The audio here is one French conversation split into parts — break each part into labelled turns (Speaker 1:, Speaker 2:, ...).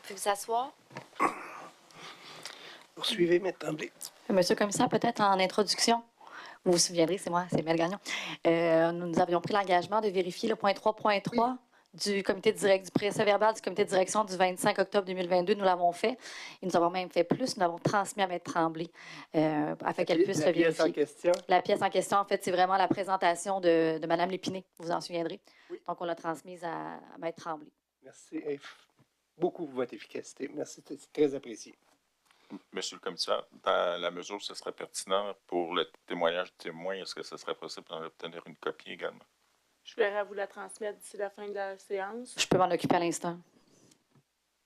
Speaker 1: Pouvez vous asseoir?
Speaker 2: Poursuivez, M. Tremblay.
Speaker 1: Monsieur le commissaire, peut-être en introduction, vous vous souviendrez, c'est moi, c'est Mel Gagnon. Nous avions pris l'engagement de vérifier le point 3.3 du comité du procès-verbal du comité de direction du 25 octobre 2022. Nous l'avons fait. Et nous avons même fait plus. Nous l'avons transmis à M. Tremblay afin qu'elle puisse le vérifier.
Speaker 2: La pièce en question? La
Speaker 1: pièce en question, en fait, c'est vraiment la présentation de Mme Lépiné. Vous vous en souviendrez.
Speaker 2: Oui.
Speaker 1: Donc, on l'a transmise à M. Tremblay.
Speaker 2: Merci beaucoup pour votre efficacité. Merci, c'est très apprécié.
Speaker 3: Monsieur le commissaire, dans la mesure où ce serait pertinent pour le témoignage du témoin, est-ce que ce serait possible d'en obtenir une copie également?
Speaker 4: Je verrai à vous la transmettre d'ici la fin de la séance.
Speaker 1: Je peux m'en occuper à l'instant.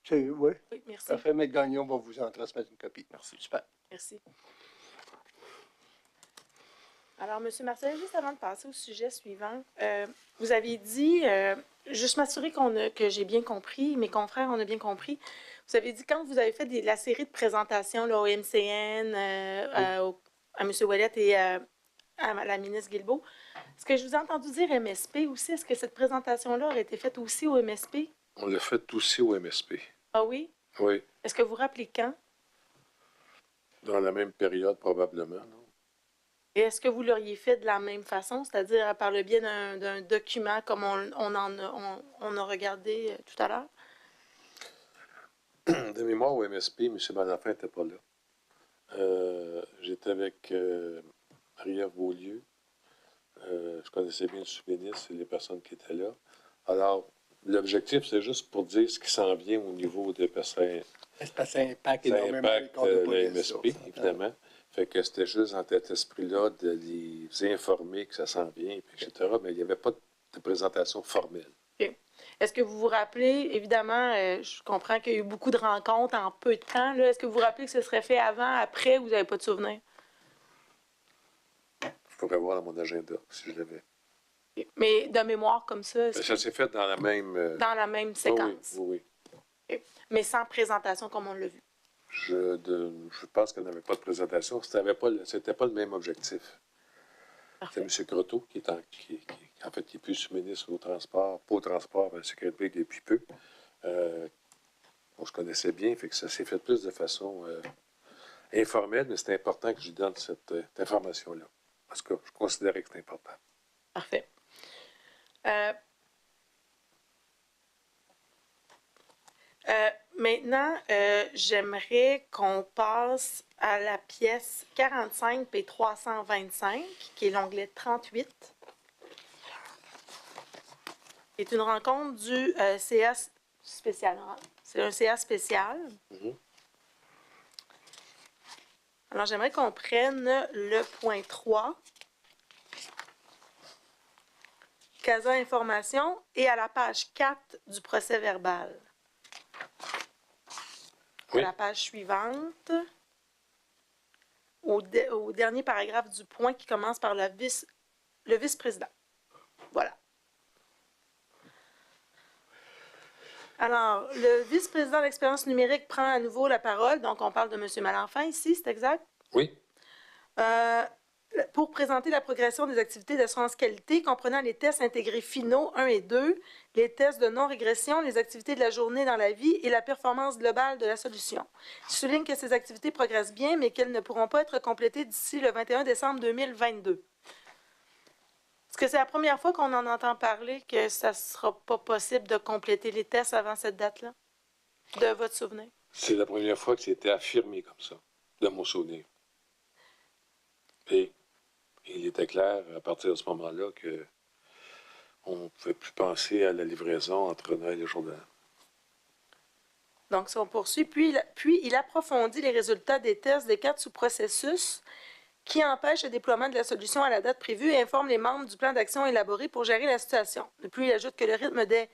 Speaker 2: Oui.
Speaker 4: Oui, merci.
Speaker 2: Parfait, M. Gagnon va vous en transmettre une copie.
Speaker 3: Merci.
Speaker 2: Super.
Speaker 4: Merci. Alors, M. Marcellet, juste avant de passer au sujet suivant, vous avez dit, juste m'assurer que j'ai bien compris, mes confrères, on a bien compris, vous avez dit quand vous avez fait la série de présentations là, au MCN, à M. Ouellette et à la ministre Guilbeault, est-ce que je vous ai entendu dire MSP aussi? Est-ce que cette présentation-là aurait été faite aussi au MSP?
Speaker 5: On l'a fait aussi au MSP.
Speaker 4: Ah oui?
Speaker 5: Oui.
Speaker 4: Est-ce que vous vous rappelez quand?
Speaker 5: Dans la même période, probablement, non?
Speaker 4: Et est-ce que vous l'auriez fait de la même façon, c'est-à-dire par le biais d'un document comme on a regardé tout à l'heure?
Speaker 5: De mémoire au MSP, M. Malenfant n'était pas là. J'étais avec Marie-Ève Beaulieu. Je connaissais bien le sous-ministre et les personnes qui étaient là. Alors, l'objectif, c'est juste pour dire ce qui s'en vient au niveau des personnes.
Speaker 2: Ça impacte énormément
Speaker 5: le MSP, évidemment. Fait que c'était juste dans cet esprit-là de les informer que ça s'en vient, etc. Mais il n'y avait pas de présentation formelle.
Speaker 4: Okay. Est-ce que vous vous rappelez, évidemment, je comprends qu'il y a eu beaucoup de rencontres en peu de temps. Est-ce que vous vous rappelez que ce serait fait avant, après, ou vous n'avez pas de souvenir?
Speaker 5: Je pourrais voir dans mon agenda, si je l'avais.
Speaker 4: Okay. Mais de mémoire comme ça?
Speaker 5: Ça s'est fait dans la même...
Speaker 4: Dans la même séquence?
Speaker 5: Oui.
Speaker 4: Okay. Mais sans présentation comme on l'a vu?
Speaker 5: Je pense qu'on n'avait pas de présentation. C'était pas le même objectif. C'était M. Croteau, qui est plus sous-ministre au transport, pas au transport, mais à la sécurité depuis peu. On se connaissait bien, fait que ça s'est fait plus de façon informelle, mais c'est important que je lui donne cette information-là. Parce que je considérais que c'était important.
Speaker 4: Parfait. Maintenant, j'aimerais qu'on passe à la pièce 45 p 325, qui est l'onglet 38. C'est une rencontre du CA spécial. C'est un CA spécial.
Speaker 5: Mm-hmm.
Speaker 4: Alors, j'aimerais qu'on prenne le point 3. Casa Information et à la page 4 du procès verbal.
Speaker 5: Oui.
Speaker 4: À la page suivante, au dernier paragraphe du point qui commence par le vice-président. Voilà. Alors, le vice-président d'expérience numérique prend à nouveau la parole. Donc, on parle de M. Malenfant ici, c'est exact?
Speaker 5: Oui.
Speaker 4: Pour présenter la progression des activités d'assurance qualité comprenant les tests intégrés finaux 1 et 2, les tests de non-régression, les activités de la journée dans la vie et la performance globale de la solution. Je souligne que ces activités progressent bien, mais qu'elles ne pourront pas être complétées d'ici le 21 décembre 2022. Est-ce que c'est la première fois qu'on en entend parler que ça ne sera pas possible de compléter les tests avant cette date-là, de votre souvenir?
Speaker 5: C'est la première fois que c'était affirmé comme ça, de mon souvenir. Et il était clair, à partir de ce moment-là, qu'on ne pouvait plus penser à la livraison entre Noël et jour de l'an.
Speaker 4: Donc, si on poursuit, puis il approfondit les résultats des tests des 4 sous-processus qui empêchent le déploiement de la solution à la date prévue et informe les membres du plan d'action élaboré pour gérer la situation. De plus, il ajoute que le rythme des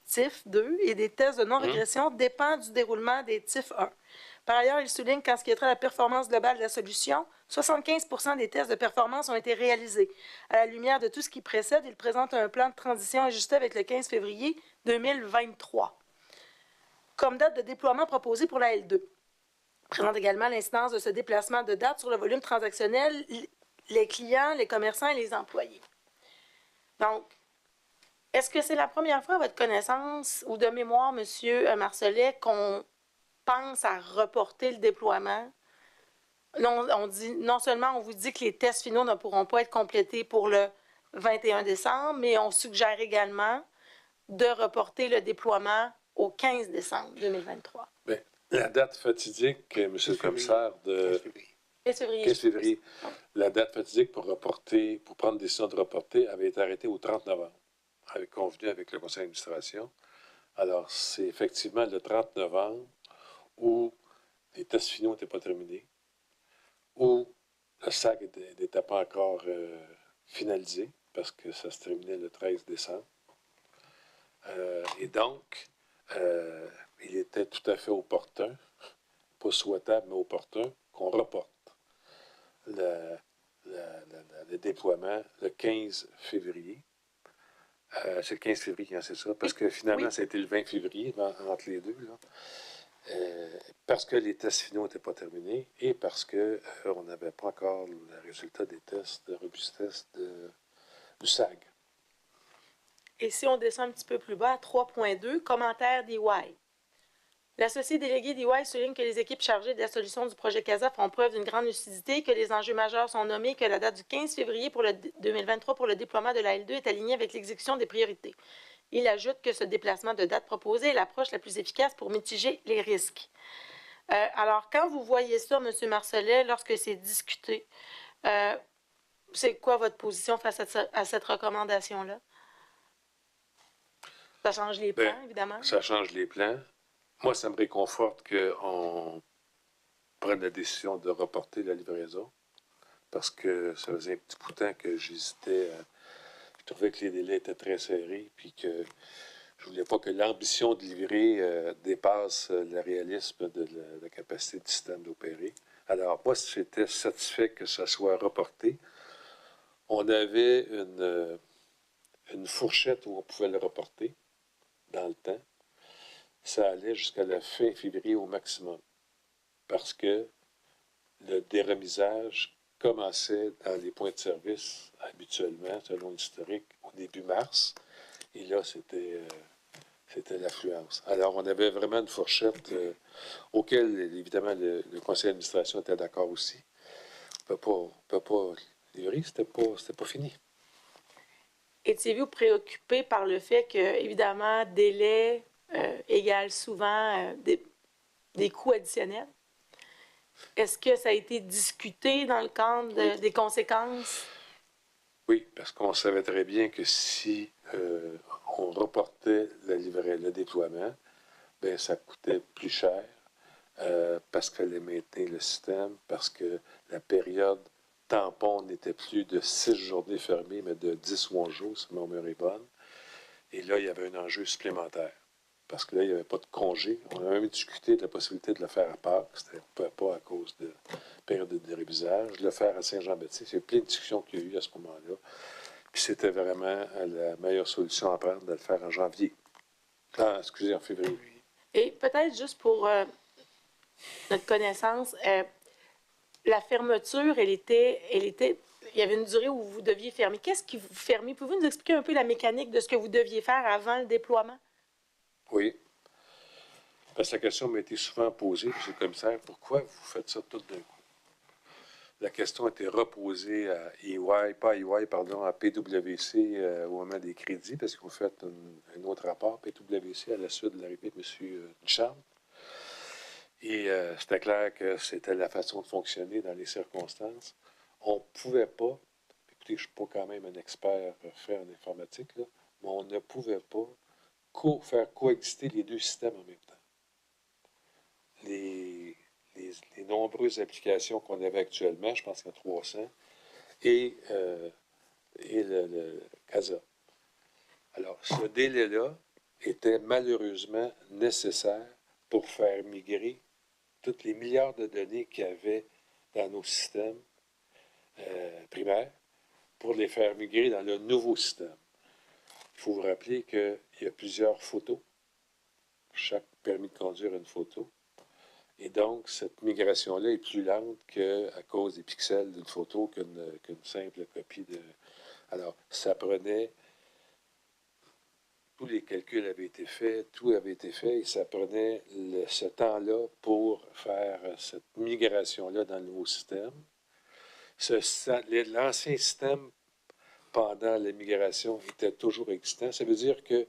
Speaker 4: TIF 2 et des tests de non-régression dépend du déroulement des TIF 1. Par ailleurs, il souligne qu'en ce qui est trait à la performance globale de la solution, 75% des tests de performance ont été réalisés. À la lumière de tout ce qui précède, il présente un plan de transition ajusté avec le 15 février 2023. Comme date de déploiement proposée pour la L2. Il présente également l'incidence de ce déplacement de date sur le volume transactionnel, les clients, les commerçants et les employés. Donc, Est-ce que c'est la première fois à votre connaissance ou de mémoire, M. Marcellet, qu'on pense à reporter le déploiement? Non, non seulement on vous dit que les tests finaux ne pourront pas être complétés pour le 21 décembre, mais on suggère également de reporter le déploiement au 15 décembre 2023.
Speaker 5: Bien, la date fatidique, M. le commissaire,
Speaker 2: 15 février.
Speaker 5: 15 février, la date fatidique pour prendre décision de reporter avait été arrêtée au 30 novembre, convenu avec le conseil d'administration. Alors, c'est effectivement le 30 novembre où les tests finaux n'étaient pas terminés, où le SAG n'était pas encore finalisé, parce que ça se terminait le 13 décembre. Et donc, il était tout à fait opportun, pas souhaitable, mais opportun, qu'on reporte le déploiement le 15 février. C'est le 15 février, hein, c'est ça? Parce que finalement, ça a été le 20 février entre les deux. Là. Parce que les tests finaux n'étaient pas terminés et parce qu'on n'avait pas encore le résultat des tests de robustesse du SAG.
Speaker 4: Et si on descend un petit peu plus bas, à 3.2, commentaire d'EY. L'associé délégué d'EY souligne que les équipes chargées de la solution du projet CASA font preuve d'une grande lucidité, que les enjeux majeurs sont nommés, que la date du 15 février pour le 2023 pour le déploiement de la L2 est alignée avec l'exécution des priorités. Il ajoute que ce déplacement de date proposé est l'approche la plus efficace pour mitiger les risques. Alors, quand vous voyez ça, M. Marcellet, lorsque c'est discuté, c'est quoi votre position face à cette recommandation-là? Ça change les plans, évidemment.
Speaker 5: Ça change les plans. Moi, ça me réconforte qu'on prenne la décision de reporter la livraison parce que ça faisait un petit bout de temps que j'hésitais. Je trouvais que les délais étaient très serrés puis que je voulais pas que l'ambition de livrer dépasse le réalisme de la capacité du système d'opérer. Alors, moi, j'étais satisfait que ça soit reporté. On avait une fourchette où on pouvait le reporter dans le temps. Ça allait jusqu'à la fin février au maximum. Parce que le déremisage commençait dans les points de service habituellement, selon l'historique, au début mars. Et là, c'était l'affluence. Alors, on avait vraiment une fourchette auquel, évidemment, le conseil d'administration était d'accord aussi. On ne peut pas livrer, c'était pas fini.
Speaker 4: Étiez-vous préoccupé par le fait que, évidemment, délai égale souvent des coûts additionnels? Est-ce que ça a été discuté dans le cadre des conséquences?
Speaker 5: Oui, parce qu'on savait très bien que si on reportait le déploiement, bien, ça coûtait plus cher parce qu'il fallait maintenir le système, parce que la période tampon n'était plus de 6 journées fermées, mais de 10 ou 11 jours, si ma mémoire est bonne. Et là, il y avait un enjeu supplémentaire. Parce que là, il n'y avait pas de congé. On a même discuté de la possibilité de le faire à Pâques. On ne pouvait pas à cause de la période de dérémisage. De le faire à Saint-Jean-Baptiste. Il y a plein de discussions qu'il y a eu à ce moment-là. Puis c'était vraiment la meilleure solution à prendre de le faire en janvier. En février.
Speaker 4: Et peut-être juste pour notre connaissance, la fermeture, il y avait une durée où vous deviez fermer. Qu'est-ce qui vous fermez? Pouvez-vous nous expliquer un peu la mécanique de ce que vous deviez faire avant le déploiement?
Speaker 5: Oui. Parce que la question m'a été souvent posée, M. le commissaire, pourquoi vous faites ça tout d'un coup? La question a été reposée à à PwC au moment des crédits, parce qu'on fait un autre rapport, PwC, à la suite de l'arrivée de M. Duchamp. Et c'était clair que c'était la façon de fonctionner dans les circonstances. On ne pouvait pas, écoutez, je ne suis pas quand même un expert fait en informatique, là, mais on ne pouvait pas faire coexister les deux systèmes en même temps. Les nombreuses applications qu'on avait actuellement, je pense qu'il y a 300, et le CASA. Alors, ce délai-là était malheureusement nécessaire pour faire migrer tous les milliards de données qu'il y avait dans nos systèmes primaires pour les faire migrer dans le nouveau système. Il faut vous rappeler qu'il y a plusieurs photos. Chaque permis de conduire a une photo. Et donc, cette migration-là est plus lente qu'à cause des pixels d'une photo qu'une simple copie de... Alors, ça prenait tous les calculs avaient été faits, tout avait été fait, et ça prenait ce temps-là pour faire cette migration-là dans le nouveau système. L'ancien système, pendant la migration, était toujours existant. Ça veut dire que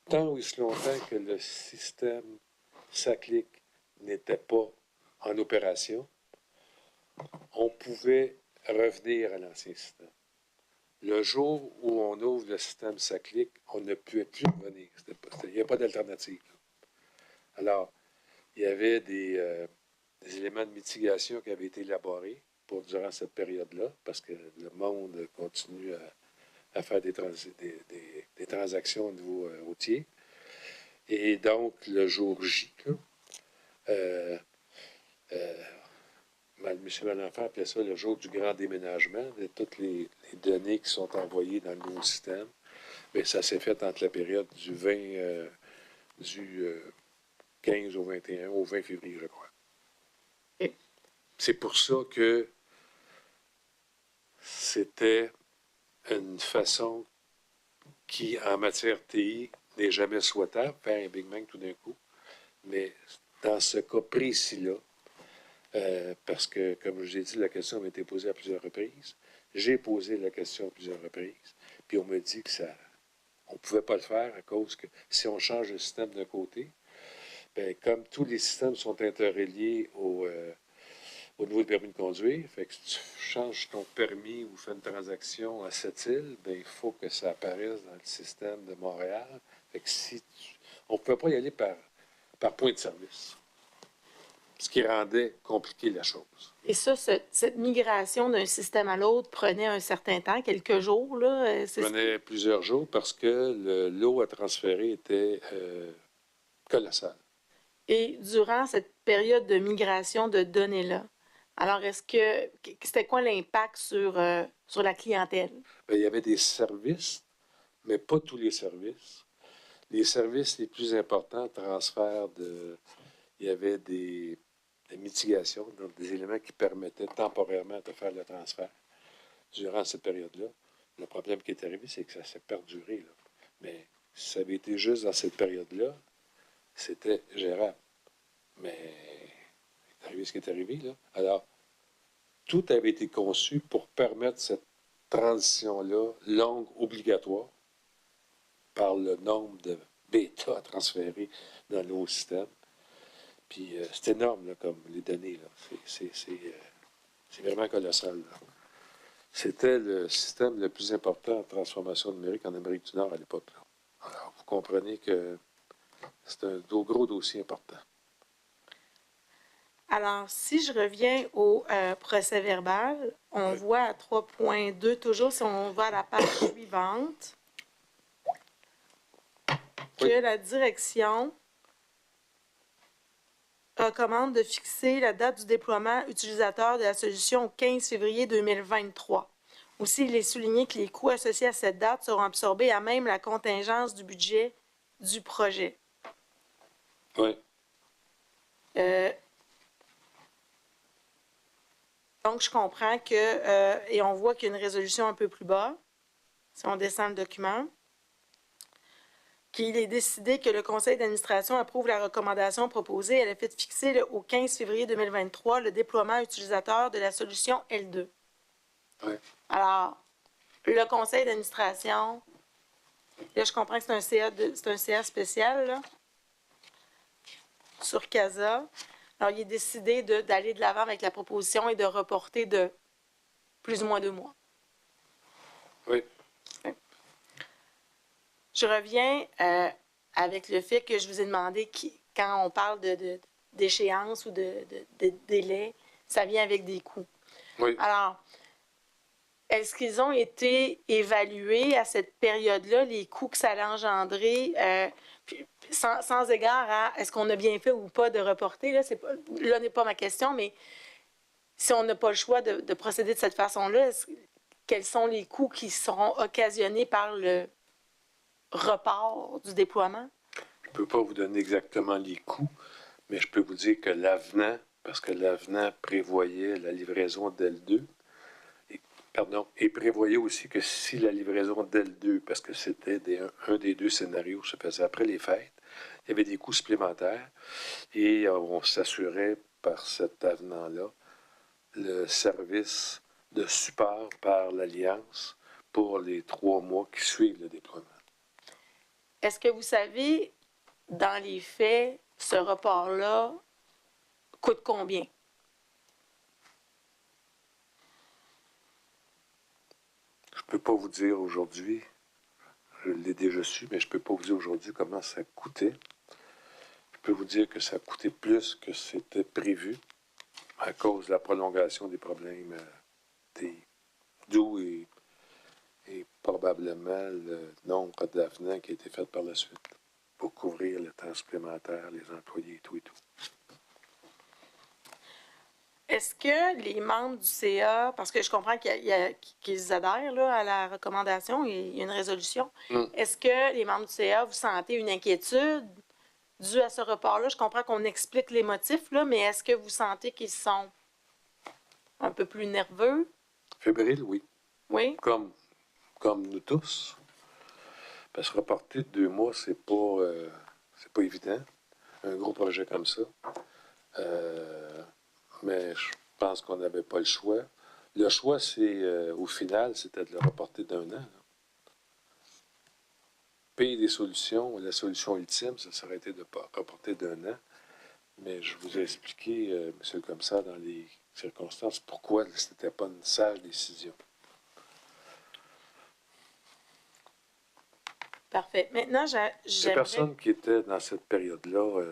Speaker 5: tant ou aussi longtemps que le système SACLIC n'était pas en opération, on pouvait revenir à l'ancien système. Le jour où on ouvre le système SACLIC, on ne pouvait plus revenir. Il n'y a pas d'alternative. Alors, il y avait des éléments de mitigation qui avaient été élaborés durant cette période-là, parce que le monde continue à faire des transactions au niveau routier. Et donc, le jour J, M. Malenfant appelait ça le jour du grand déménagement, de toutes les données qui sont envoyées dans le nouveau système. Bien, ça s'est fait entre la période du 15 au 21, au 20 février, je crois. Et c'est pour ça que c'était une façon qui, en matière TI, n'est jamais souhaitable, faire un Big Bang tout d'un coup. Mais dans ce cas précis-là, parce que, comme je l'ai dit, la question m'a été posée à plusieurs reprises. J'ai posé la question à plusieurs reprises, puis on me dit que on ne pouvait pas le faire à cause que si on change le système d'un côté, bien, comme tous les systèmes sont interreliés au niveau du permis de conduire, fait que si tu changes ton permis ou fais une transaction à cette île, bien, il faut que ça apparaisse dans le système de Montréal. Fait que on ne pouvait pas y aller par point de service, ce qui rendait compliqué la chose.
Speaker 4: Et ça, cette migration d'un système à l'autre prenait un certain temps, quelques jours, là?
Speaker 5: Ça prenait plusieurs jours parce que l'eau à transférer était colossale.
Speaker 4: Et durant cette période de migration de données-là, alors c'était quoi l'impact sur la clientèle?
Speaker 5: Bien, il y avait des services, mais pas tous les services. Les services les plus importants, il y avait des mitigations, donc des éléments qui permettaient temporairement de faire le transfert durant cette période-là. Le problème qui est arrivé, c'est que ça s'est perduré, là. Mais si ça avait été juste dans cette période-là, c'était gérable. Mais c'est arrivé ce qui est arrivé, là. Alors, tout avait été conçu pour permettre cette transition-là, longue, obligatoire, par le nombre de bêta transférés dans le nouveau système. Puis c'est énorme, là, comme les données, là. C'est vraiment colossal, là. C'était le système le plus important en transformation numérique en Amérique du Nord à l'époque, là. Alors, vous comprenez que c'est un gros dossier important.
Speaker 4: Alors, si je reviens au procès verbal, on voit à 3.2, toujours, si on va à la page suivante, que la direction recommande de fixer la date du déploiement utilisateur de la solution au 15 février 2023. Aussi, il est souligné que les coûts associés à cette date seront absorbés à même la contingence du budget du projet.
Speaker 5: Oui.
Speaker 4: Donc, je comprends que, et on voit qu'il y a une résolution un peu plus bas, si on descend le document, qu'il est décidé que le conseil d'administration approuve la recommandation proposée à l'effet de fixer au 15 février 2023 le déploiement utilisateur de la solution L2.
Speaker 5: Oui.
Speaker 4: Alors, le conseil d'administration, là, je comprends que c'est un CA spécial, là, sur CASA. Alors, il est décidé d'aller de l'avant avec la proposition et de reporter de plus ou moins 2 mois.
Speaker 5: Oui.
Speaker 4: Je reviens avec le fait que je vous ai demandé, quand on parle d'échéance ou de délai, ça vient avec des coûts.
Speaker 5: Oui.
Speaker 4: Alors, est-ce qu'ils ont été évalués à cette période-là, les coûts que ça allait engendrer, sans égard à est-ce qu'on a bien fait ou pas de reporter? Là n'est pas ma question, mais si on n'a pas le choix de procéder de cette façon-là, quels sont les coûts qui seront occasionnés par le report du déploiement?
Speaker 5: Je ne peux pas vous donner exactement les coûts, mais je peux vous dire que l'avenant, parce que l'avenant prévoyait la livraison d'L2, Pardon. Et prévoyait aussi que si la livraison d'L2, parce que c'était un des deux scénarios se faisait après les fêtes, il y avait des coûts supplémentaires et on s'assurait par cet avenant-là le service de support par l'Alliance pour les 3 mois qui suivent le déploiement.
Speaker 4: Est-ce que vous savez, dans les faits, ce report-là coûte combien?
Speaker 5: Je ne peux pas vous dire aujourd'hui, je l'ai déjà su, mais je ne peux pas vous dire aujourd'hui comment ça coûtait. Je peux vous dire que ça a coûté plus que c'était prévu à cause de la prolongation des problèmes d'où et probablement le nombre d'avenants qui a été fait par la suite pour couvrir le temps supplémentaire, les employés et tout et tout.
Speaker 4: Est-ce que les membres du CA, parce que je comprends qu'ils adhèrent là, à la recommandation, il y a une résolution, est-ce que les membres du CA, vous sentez une inquiétude due à ce report-là? Je comprends qu'on explique les motifs, là, mais est-ce que vous sentez qu'ils sont un peu plus nerveux?
Speaker 5: Fébrile, oui.
Speaker 4: Oui?
Speaker 5: Comme nous tous. Parce que reporter de 2 mois, c'est pas évident. Un gros projet comme ça. Mais je pense qu'on n'avait pas le choix. Le choix, au final, c'était de le reporter d'1 an. Là. Payer des solutions, la solution ultime, ça serait été de reporter d'1 an. Mais je vous ai expliqué, M. le commissaire, dans les circonstances, pourquoi ce n'était pas une sage décision.
Speaker 4: Parfait. Maintenant,
Speaker 5: Les
Speaker 4: j'aimerais...
Speaker 5: personnes qui étaient dans cette période-là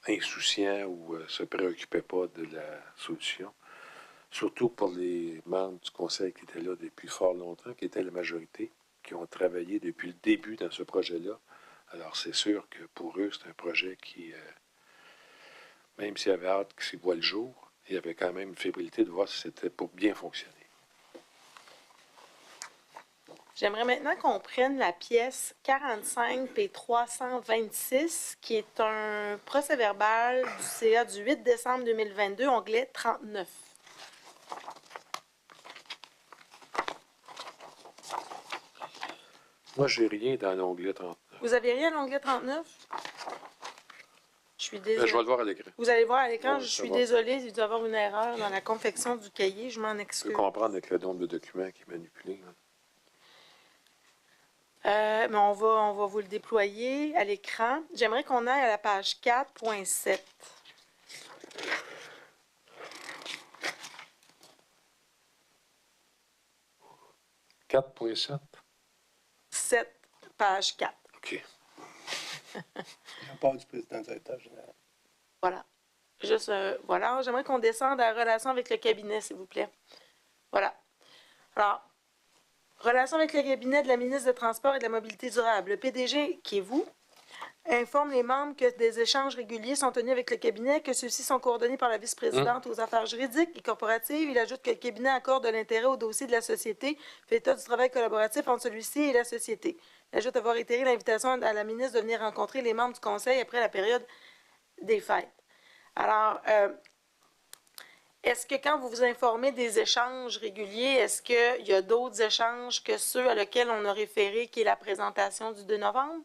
Speaker 5: insouciants ou se préoccupaient pas de la solution, surtout pour les membres du conseil qui étaient là depuis fort longtemps, qui étaient la majorité, qui ont travaillé depuis le début dans ce projet-là. Alors, c'est sûr que pour eux, c'est un projet qui, même s'il y avait hâte qu'il voit le jour, il y avait quand même une fébrilité de voir si c'était pour bien fonctionner.
Speaker 4: J'aimerais maintenant qu'on prenne la pièce 45 p 326, qui est un procès-verbal du CA du 8 décembre 2022, onglet 39.
Speaker 5: Moi, j'ai rien dans l'onglet 39.
Speaker 4: Vous avez rien à l'onglet 39? Je suis désolée.
Speaker 5: Je vais le voir à l'écran.
Speaker 4: Vous allez voir à l'écran,
Speaker 5: Oui,
Speaker 4: je suis
Speaker 5: ça va.
Speaker 4: désolée, il doit y avoir une erreur dans la confection du cahier, je m'en
Speaker 5: Je
Speaker 4: excuse.
Speaker 5: peux comprendre avec le nombre de documents qui est manipulé. Hein.
Speaker 4: Mais on va vous le déployer à l'écran. J'aimerais qu'on aille à la page 4.7.
Speaker 5: 4.7.
Speaker 4: 7, page 4.
Speaker 5: OK.
Speaker 2: La part du président directeur général.
Speaker 4: Voilà. Juste, voilà. J'aimerais qu'on descende à la relation avec le cabinet, s'il vous plaît. Voilà. Alors, relation avec le cabinet de la ministre des Transports et de la Mobilité durable. Le PDG, qui est vous, informe les membres que des échanges réguliers sont tenus avec le cabinet, que ceux-ci sont coordonnés par la vice-présidente aux affaires juridiques et corporatives. Il ajoute que le cabinet accorde de l'intérêt au dossier de la société, fait état du travail collaboratif entre celui-ci et la société. Il ajoute avoir réitéré l'invitation à la ministre de venir rencontrer les membres du conseil après la période des fêtes. Alors, est-ce que quand vous vous informez des échanges réguliers, est-ce qu'il y a d'autres échanges que ceux à lesquels on a référé, qui est la présentation du 2 novembre?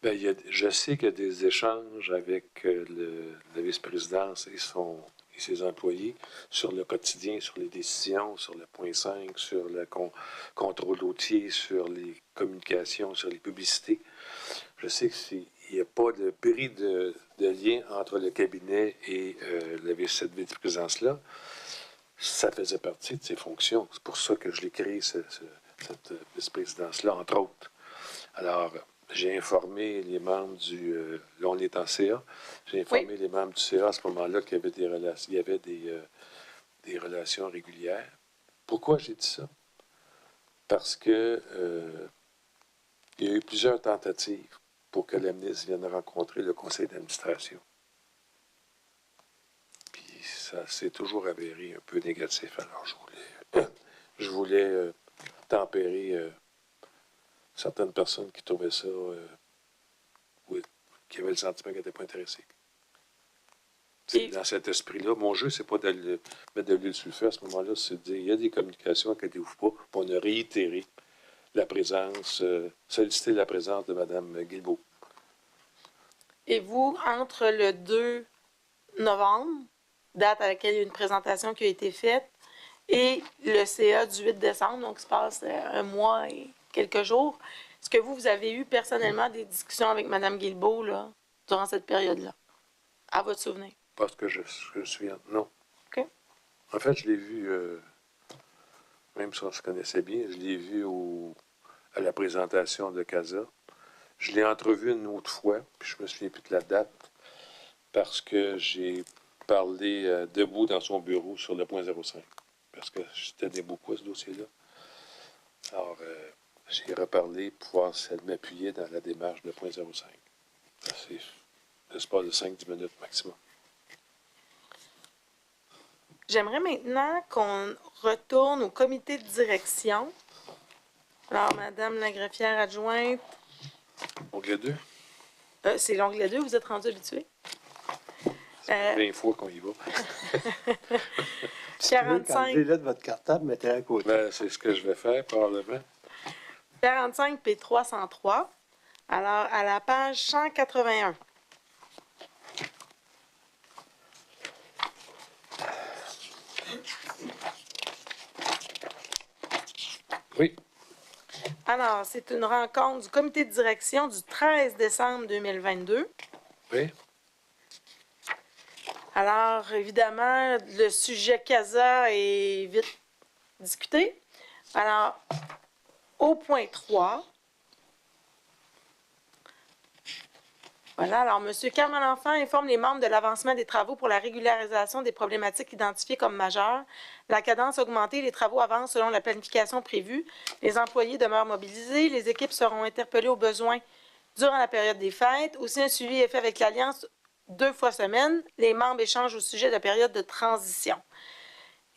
Speaker 5: Bien, je sais qu'il y a des échanges avec la vice-présidence et ses employés sur le quotidien, sur les décisions, sur le point 5, sur le contrôle routier, sur les communications, sur les publicités. Je sais qu'il n'y a pas de bris de lien entre le cabinet et cette vice-présidence-là. Ça faisait partie de ses fonctions. C'est pour ça que je l'ai créé, cette vice-présidence-là, entre autres. Alors, j'ai informé les membres là, on est en CA. J'ai informé les membres du CA à ce moment-là qu'il y avait des relations régulières. Pourquoi j'ai dit ça? Parce que il y a eu plusieurs tentatives pour que la ministre vienne rencontrer le conseil d'administration. Puis ça s'est toujours avéré un peu négatif. Alors, je voulais tempérer certaines personnes qui trouvaient ça, qui avaient le sentiment qu'elles n'étaient pas intéressées. C'est dans cet esprit-là. Mon jeu, c'est pas de mettre de l'huile sur le feu à ce moment-là, c'est de dire il y a des communications, inquiétez-vous pas, puis on a réitéré la présence, solliciter la présence de Mme Guilbeault.
Speaker 4: Et vous, entre le 2 novembre, date à laquelle il y a une présentation qui a été faite, et le CA du 8 décembre, donc il se passe un mois et quelques jours, est-ce que vous avez eu personnellement des discussions avec Mme Guilbeault là, durant cette période-là, à votre souvenir?
Speaker 5: Parce que je me souviens, non.
Speaker 4: OK.
Speaker 5: En fait, je l'ai vu, même si on se connaissait bien, je l'ai vu à la présentation de CASA. Je l'ai entrevu une autre fois, puis je me souviens plus de la date, parce que j'ai parlé debout dans son bureau sur le point 05, parce que j'étais debout à ce dossier-là. Alors, j'ai reparlé pour voir si elle m'appuyait dans la démarche de point 05. C'est l'espace de 5-10 minutes maximum.
Speaker 4: J'aimerais maintenant qu'on retourne au comité de direction. Alors, Madame la greffière adjointe,
Speaker 5: Onglet 2,
Speaker 4: c'est l'onglet 2, vous êtes rendu habitué.
Speaker 5: c'est 20 fois qu'on y va.
Speaker 4: 45,
Speaker 2: Enlevez-le de votre cartable, mettez-le à côté.
Speaker 5: Ben, c'est ce que je vais faire, probablement.
Speaker 4: 45 P 303. Alors, à la page 181.
Speaker 5: Oui.
Speaker 4: Alors, c'est une rencontre du comité de direction du 13 décembre 2022.
Speaker 5: Oui.
Speaker 4: Alors, évidemment, le sujet CASA est vite discuté. Alors, au point 3, voilà, alors, M. Carmen-Enfant informe les membres de l'avancement des travaux pour la régularisation des problématiques identifiées comme majeures. La cadence a augmenté, les travaux avancent selon la planification prévue. Les employés demeurent mobilisés, les équipes seront interpellées aux besoins durant la période des fêtes. Aussi, un suivi est fait avec l'Alliance 2 fois semaine. Les membres échangent au sujet de la période de transition.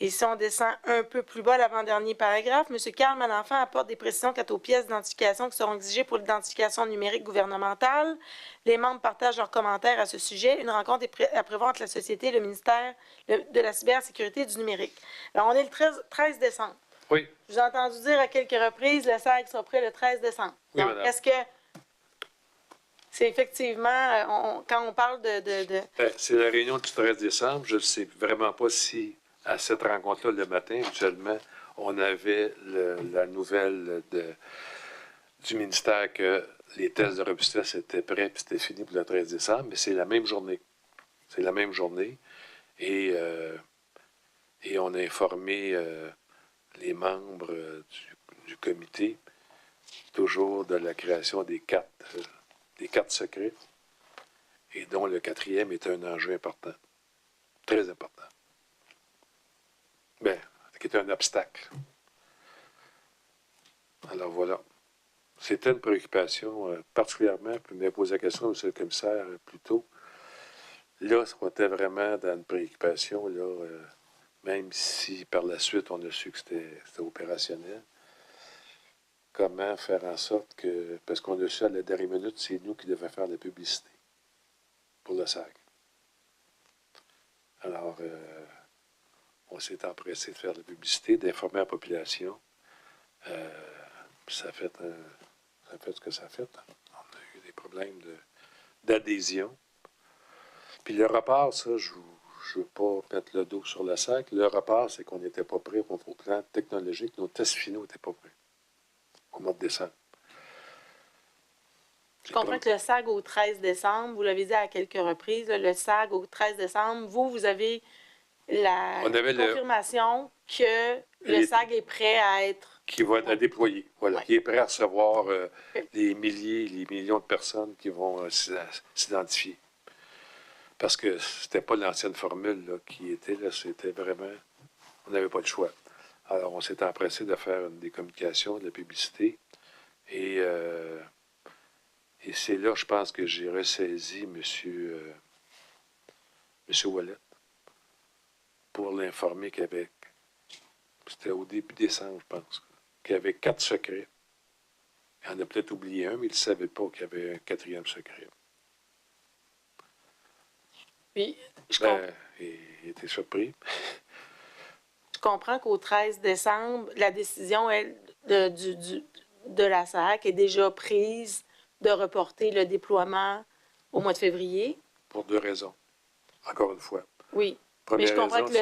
Speaker 4: Et si on descend un peu plus bas, l'avant-dernier paragraphe, M. Carl Malenfant apporte des précisions quant aux pièces d'identification qui seront exigées pour l'identification numérique gouvernementale. Les membres partagent leurs commentaires à ce sujet. Une rencontre est à prévoir entre la société et le ministère de la cybersécurité et du numérique. Alors, on est le 13 décembre.
Speaker 5: Oui.
Speaker 4: Je vous ai entendu dire à quelques reprises, le SAG sera prêt le 13 décembre.
Speaker 5: Oui,
Speaker 4: Donc,
Speaker 5: madame.
Speaker 4: est-ce que c'est effectivement, quand on parle de...
Speaker 5: Ben, c'est la réunion du 13 décembre. Je ne sais vraiment pas si, à cette rencontre-là, le matin, habituellement, on avait la nouvelle du ministère que les tests de robustesse étaient prêts et c'était fini pour le 13 décembre, mais c'est la même journée. C'est la même journée. Et on a informé les membres du comité toujours de la création des cartes secrètes, et dont le 4e est un enjeu important, très important. Bien, qui est un obstacle. Alors voilà. C'était une préoccupation particulièrement, puis me poser la question, M. le commissaire, plus tôt. Là, on était vraiment dans une préoccupation, là, même si par la suite on a su que c'était opérationnel. Comment faire en sorte que, parce qu'on a su à la dernière minute, c'est nous qui devions faire la publicité pour le SAG. Alors, on s'est empressé de faire la publicité, d'informer la population. Ça a fait ce que ça a fait. On a eu des problèmes d'adhésion. Puis le rapport, ça, je ne veux pas mettre le dos sur le SAC. Le rapport, c'est qu'on n'était pas prêt au plan technologique. Nos tests finaux n'étaient pas prêts au mois de décembre.
Speaker 4: Je comprends que le SAG au 13 décembre, vous l'avez dit à quelques reprises, là, le SAG au 13 décembre, vous avez la confirmation que le SAG est prêt à être...
Speaker 5: Qui va être à déployer, voilà.
Speaker 4: Ouais.
Speaker 5: Qui est prêt à recevoir les milliers, les millions de personnes qui vont s'identifier. Parce que c'était pas l'ancienne formule là, qui était là, c'était vraiment... On n'avait pas le choix. Alors, on s'est empressé de faire des communications, de la publicité. Et c'est là, je pense, que j'ai ressaisi M. Ouellet pour l'informer qu'avec... C'était au début décembre, je pense, qu'il y avait 4 secrets. Il en a peut-être oublié un, mais il ne savait pas qu'il y avait un 4e secret.
Speaker 4: Puis,
Speaker 5: il était surpris.
Speaker 4: je comprends qu'au 13 décembre, la décision de la SAC est déjà prise de reporter le déploiement au mois de février.
Speaker 5: Pour 2 raisons. Encore une fois.
Speaker 4: Oui.
Speaker 5: Première
Speaker 4: Mais je comprends
Speaker 5: raison,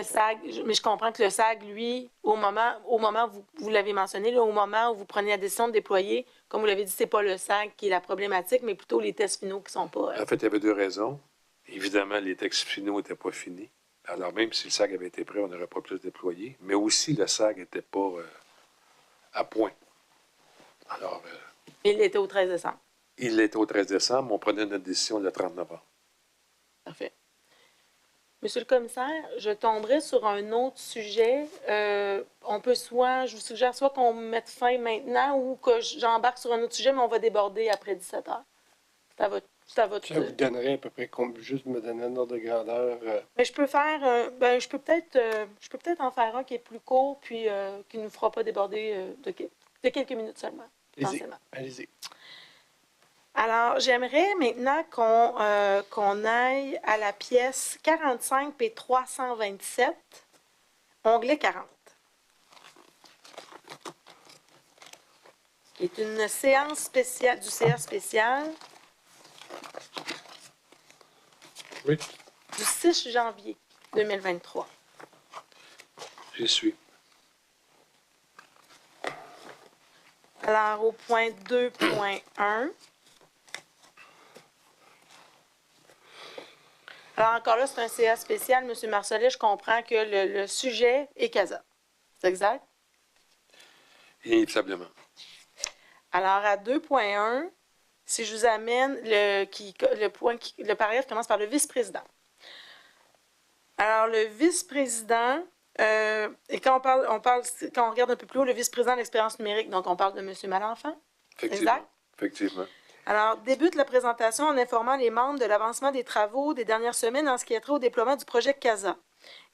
Speaker 4: que le SAG, lui, au moment vous l'avez mentionné, là, au moment où vous prenez la décision de déployer, comme vous l'avez dit, c'est pas le SAG qui est la problématique, mais plutôt les tests finaux qui sont pas.
Speaker 5: En fait, il y avait 2 raisons. Évidemment, les textes finaux n'étaient pas finis. Alors, même si le SAG avait été prêt, on n'aurait pas pu le déployer. Mais aussi, le SAG n'était pas à point. Alors,
Speaker 4: Il était au 13 décembre.
Speaker 5: il l'était au 13 décembre. On prenait notre décision le 30 novembre.
Speaker 4: Parfait. Monsieur le commissaire, je tomberai sur un autre sujet. Je vous suggère soit qu'on mette fin maintenant ou que j'embarque sur un autre sujet, mais on va déborder après 17 heures. C'est à votre...
Speaker 2: Ça vous donnerait à peu près, juste me donner un ordre de grandeur.
Speaker 4: Mais je peux faire, je peux peut-être en faire un qui est plus court, puis qui ne nous fera pas déborder de quelques minutes seulement.
Speaker 2: Allez-y.
Speaker 4: Alors, j'aimerais maintenant qu'on aille à la pièce 45 p 327, onglet 40, qui est une séance spéciale du CA spécial
Speaker 5: Oui.
Speaker 4: du 6 janvier 2023.
Speaker 5: J'y suis.
Speaker 4: Alors, au point 2.1, alors encore là, c'est un CA spécial. M. Marcelet, je comprends que le sujet est CASA. C'est exact?
Speaker 5: Inévitablement.
Speaker 4: Alors, à 2.1, si je vous amène le paragraphe commence par le vice-président. Alors, le vice-président, et quand on regarde un peu plus haut, le vice-président de l'expérience numérique, donc on parle de M. Malenfant.
Speaker 5: Effectivement.
Speaker 4: Exact?
Speaker 5: Effectivement.
Speaker 4: Alors, débute la présentation en informant les membres de l'avancement des travaux des dernières semaines en ce qui a trait au déploiement du projet CASA.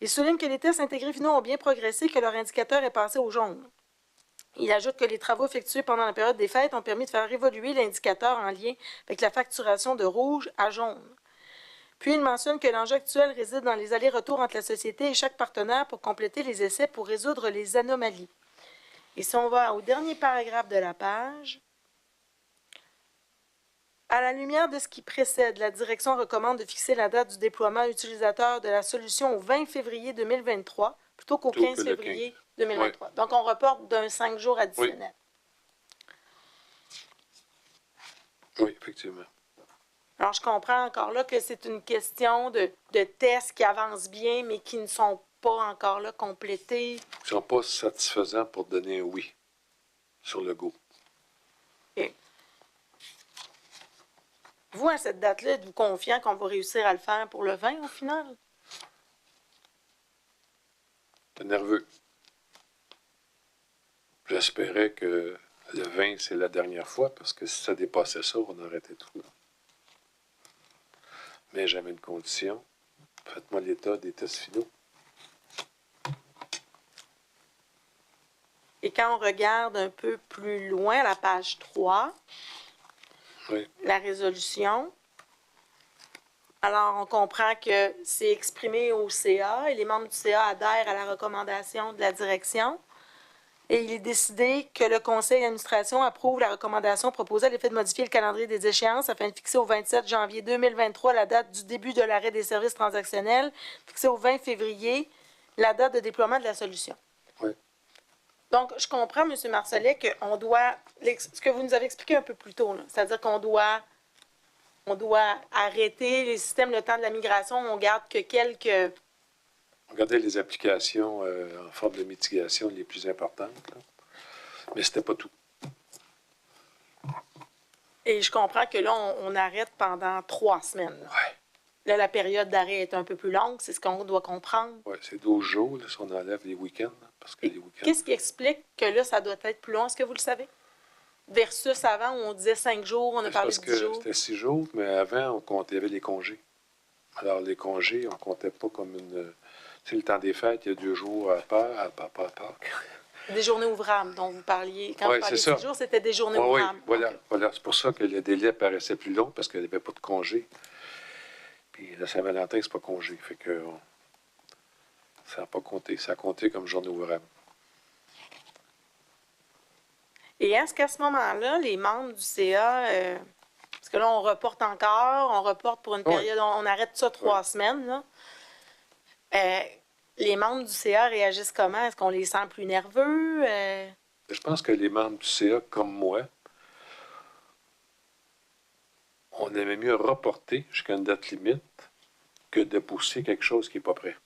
Speaker 4: Il souligne que les tests intégrés finaux ont bien progressé et que leur indicateur est passé au jaune. Il ajoute que les travaux effectués pendant la période des fêtes ont permis de faire évoluer l'indicateur en lien avec la facturation de rouge à jaune. Puis il mentionne que l'enjeu actuel réside dans les allers-retours entre la société et chaque partenaire pour compléter les essais pour résoudre les anomalies. Et si on va au dernier paragraphe de la page, à la lumière de ce qui précède, la direction recommande de fixer la date du déploiement utilisateur de la solution au 20 février 2023 plutôt qu'au 15 février 2023. Donc, on reporte d'un 5 jours additionnel.
Speaker 5: Oui, effectivement.
Speaker 4: Alors, je comprends encore là que c'est une question de tests qui avancent bien, mais qui ne sont pas encore là complétés.
Speaker 5: Ils ne sont pas satisfaisants pour donner un oui sur le go.
Speaker 4: Et vous, à cette date-là, êtes-vous confiant qu'on va réussir à le faire pour le 20 au final?
Speaker 5: T'es nerveux. J'espérais que le 20, c'est la dernière fois, parce que si ça dépassait ça, on aurait été tout là. Mais j'avais une condition. Faites-moi l'état des tests finaux.
Speaker 4: Et quand on regarde un peu plus loin, à la page 3,
Speaker 5: oui.
Speaker 4: La résolution, alors on comprend que c'est exprimé au CA et les membres du CA adhèrent à la recommandation de la direction. Et il est décidé que le conseil d'administration approuve la recommandation proposée à l'effet de modifier le calendrier des échéances afin de fixer au 27 janvier 2023 la date du début de l'arrêt des services transactionnels, fixer au 20 février la date de déploiement de la solution.
Speaker 5: Oui.
Speaker 4: Donc, je comprends, M. Marcelet, qu'on doit, ce que vous nous avez expliqué un peu plus tôt, c'est-à-dire qu'on doit arrêter les systèmes le temps de la migration, on garde que quelques...
Speaker 5: Regardez les applications en forme de mitigation les plus importantes, là. Mais c'était pas tout.
Speaker 4: Et je comprends que là, on arrête pendant 3 semaines.
Speaker 5: Oui.
Speaker 4: Là, la période d'arrêt est un peu plus longue, c'est ce qu'on doit comprendre.
Speaker 5: Oui, c'est 12 jours, là, si on enlève les week-ends. Parce que les week-ends...
Speaker 4: Qu'est-ce qui explique que là, ça doit être plus long? Est-ce que vous le savez? Versus avant, où on disait 5 jours, on a parlé de 10 jours.
Speaker 5: C'était 6 jours, mais avant, il y avait les congés. Alors, les congés, on ne comptait pas comme une... Tu sais, le temps des fêtes, il y a 2 jours à Pâques.
Speaker 4: Des journées ouvrables dont vous parliez. Quand vous parliez de 6 jours, c'était des journées ouvrables.
Speaker 5: Oui, voilà,
Speaker 4: Okay.
Speaker 5: voilà. C'est pour ça que le délai paraissait plus long, parce qu'il n'y avait pas de congés. Puis la Saint-Valentin, c'est pas congé. Fait que ça n'a pas compté. Ça a compté comme journée ouvrable.
Speaker 4: Et est-ce qu'à ce moment-là, les membres du CA, parce que là, on reporte encore, on reporte pour une
Speaker 5: Oui.
Speaker 4: période, on arrête ça 3 semaines, là. Les membres du CA réagissent comment? Est-ce qu'on les sent plus nerveux?
Speaker 5: Je pense que les membres du CA, comme moi, on aimait mieux reporter jusqu'à une date limite que de pousser quelque chose qui n'est pas prêt.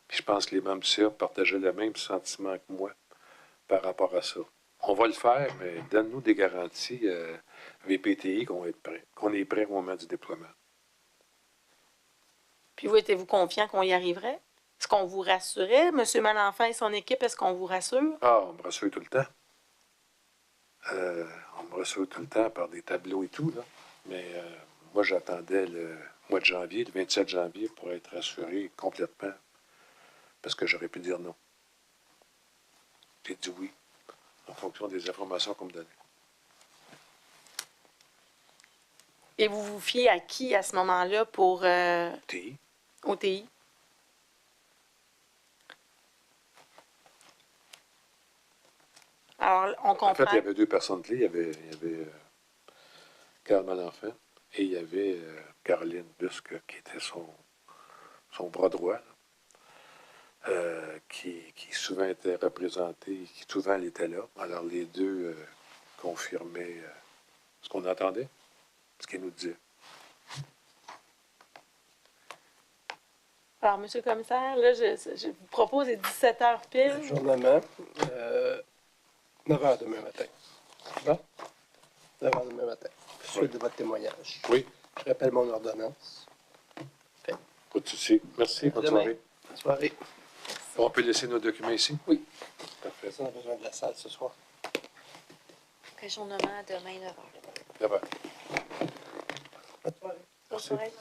Speaker 5: Puis je pense que les membres du CA partageaient le même sentiment que moi par rapport à ça. On va le faire, mais donne-nous des garanties VPTI qu'on va être prêt, qu'on est prêt au moment du déploiement.
Speaker 4: Puis vous, étiez-vous confiant qu'on y arriverait? Est-ce qu'on vous rassurait? M. Malenfant et son équipe, est-ce qu'on vous rassure?
Speaker 5: Ah, on me rassure tout le temps. On me rassure tout le temps par des tableaux et tout, là. Mais moi, j'attendais le mois de janvier, le 27 janvier, pour être rassuré complètement. Parce que j'aurais pu dire non. J'ai dit oui, en fonction des informations qu'on me donnait.
Speaker 4: Et vous vous fiez à qui à ce moment-là pour
Speaker 5: TI.
Speaker 4: OTI? Alors, on comprend.
Speaker 5: En fait, il y avait 2 personnes clés. Il y avait Carl Malenfant et il y avait Caroline Busque, qui était son bras droit, qui souvent était représentée, qui souvent elle était là. Alors, les deux confirmaient ce qu'on entendait, ce qu'ils nous disaient.
Speaker 4: Alors, M. le commissaire, là, je vous propose les 17 heures pile.
Speaker 2: Journement, 9 h demain matin. Bon? 9 h demain matin. Suite de votre témoignage.
Speaker 5: Oui,
Speaker 2: Je rappelle mon ordonnance.
Speaker 5: pas de souci. Merci, bonne
Speaker 2: Demain.
Speaker 5: soirée.
Speaker 2: Bonne soirée.
Speaker 5: On peut laisser nos documents ici?
Speaker 2: Oui.
Speaker 5: Parfait.
Speaker 2: On a besoin de la salle ce soir.
Speaker 1: Ajournement demain 9h.
Speaker 5: D'accord.
Speaker 2: Bonne soirée.
Speaker 5: Merci.
Speaker 4: Bonne soirée.